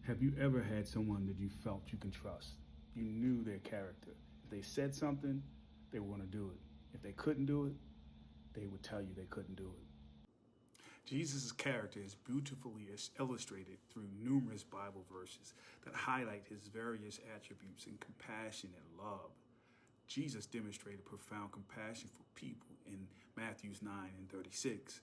Have you ever had someone that you felt you can trust? You knew their character. If they said something, they were going to do it. If they couldn't do it, they would tell you they couldn't do it. Jesus' character is beautifully illustrated through numerous Bible verses that highlight his various attributes in compassion and love. Jesus demonstrated profound compassion for people in Matthew 9:36.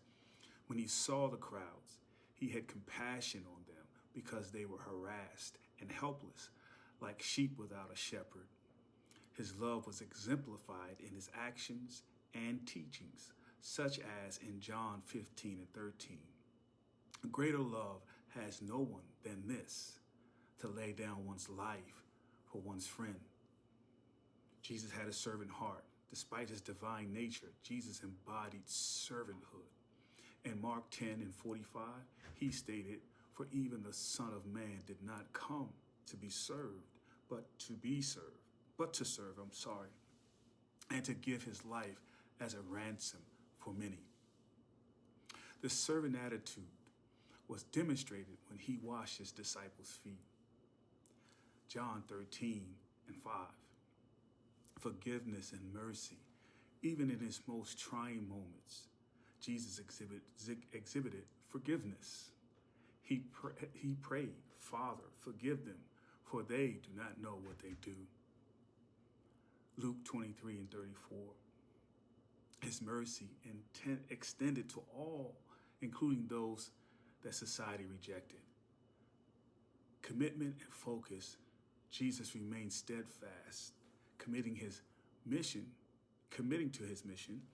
When he saw the crowds, he had compassion on them because they were harassed and helpless, like sheep without a shepherd. His love was exemplified in his actions and teachings, such as in John 15:13. Greater love has no one than this, to lay down one's life for one's friend. Jesus had a servant heart. Despite his divine nature, Jesus embodied servanthood. In Mark 10:45, he stated, "For even the Son of Man did not come to be served, but to serve, and to give his life as a ransom for many." The servant attitude was demonstrated when he washed his disciples' feet. John 13:5. Forgiveness and mercy. Even in his most trying moments, Jesus exhibited forgiveness. He prayed, "Father, forgive them, for they do not know what they do." Luke 23:34. His mercy extended to all, including those that society rejected. Commitment and focus. Jesus remained steadfast, committing to his mission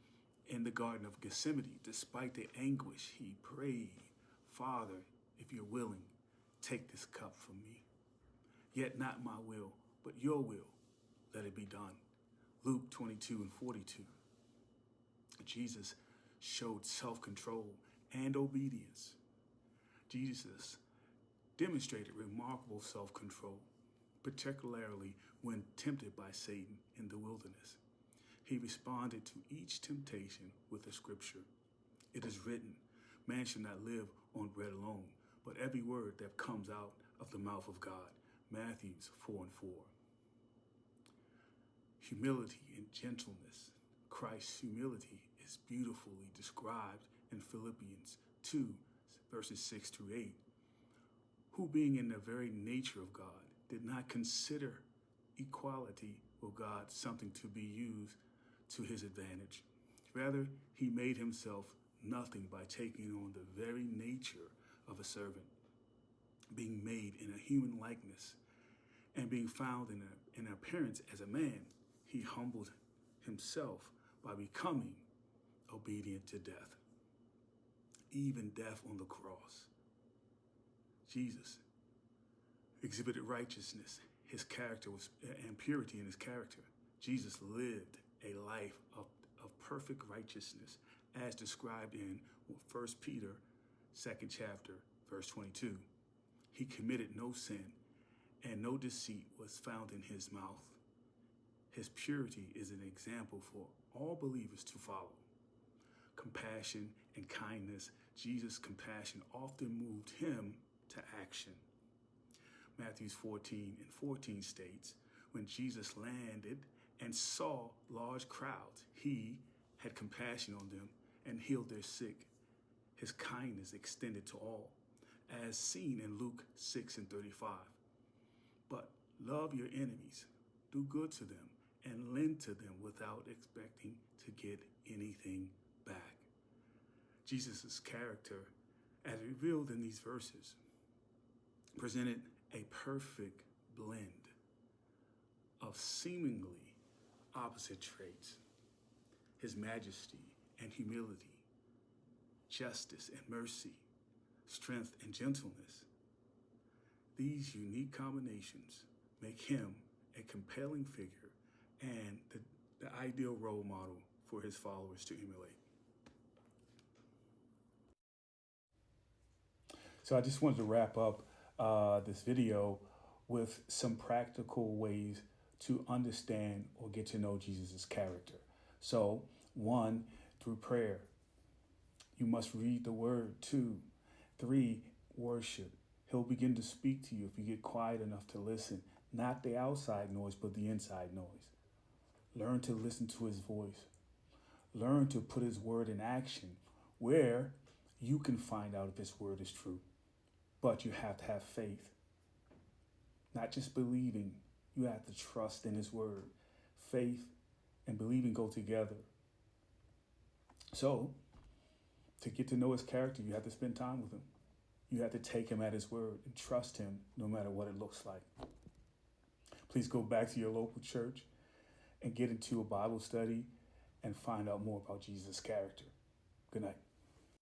in the Garden of Gethsemane. Despite the anguish, he prayed, "Father, if you're willing, take this cup from me. Yet not my will, but your will, let it be done." Luke 22:42. Jesus showed self-control and obedience. Jesus demonstrated remarkable self-control, particularly when tempted by Satan in the wilderness. He responded to each temptation with the scripture. It is written, "Man shall not live on bread alone, but every word that comes out of the mouth of God." Matthew 4:4. Humility and gentleness. Christ's humility is beautifully described in Philippians 2, verses 6-8. Who, being in the very nature of God, did not consider equality with God something to be used to his advantage. Rather, he made himself nothing by taking on the very nature of a servant, being made in a human likeness, and being found in appearance as a man. He humbled himself by becoming obedient to death, even death on the cross. Jesus exhibited righteousness, his character and purity in his character. Jesus lived a life of perfect righteousness, as described in 1 Peter 2nd chapter, verse 22. He committed no sin, and no deceit was found in his mouth. His purity is an example for all believers to follow. Compassion and kindness. Jesus' compassion often moved him to action. Matthew 14:14 states, when Jesus landed and saw large crowds, he had compassion on them and healed their sick. His kindness extended to all, as seen in Luke 6:35. But love your enemies, do good to them, and lend to them without expecting to get anything back. Jesus' character, as revealed in these verses, presented a perfect blend of seemingly opposite traits: his majesty and humility, justice and mercy, strength and gentleness. These unique combinations make him a compelling figure and the ideal role model for his followers to emulate. So I just wanted to wrap up this video with some practical ways to understand or get to know Jesus' character. So 1, through prayer. You must read the word. 2, 3, worship. He'll begin to speak to you if you get quiet enough to listen. Not the outside noise, but the inside noise. Learn to listen to his voice. Learn to put his word in action where you can find out if his word is true. But you have to have faith. Not just believing, you have to trust in his word. Faith and believing go together. So, to get to know his character, you have to spend time with him. You have to take him at his word and trust him no matter what it looks like. Please go back to your local church and get into a Bible study and find out more about Jesus' character. Good night.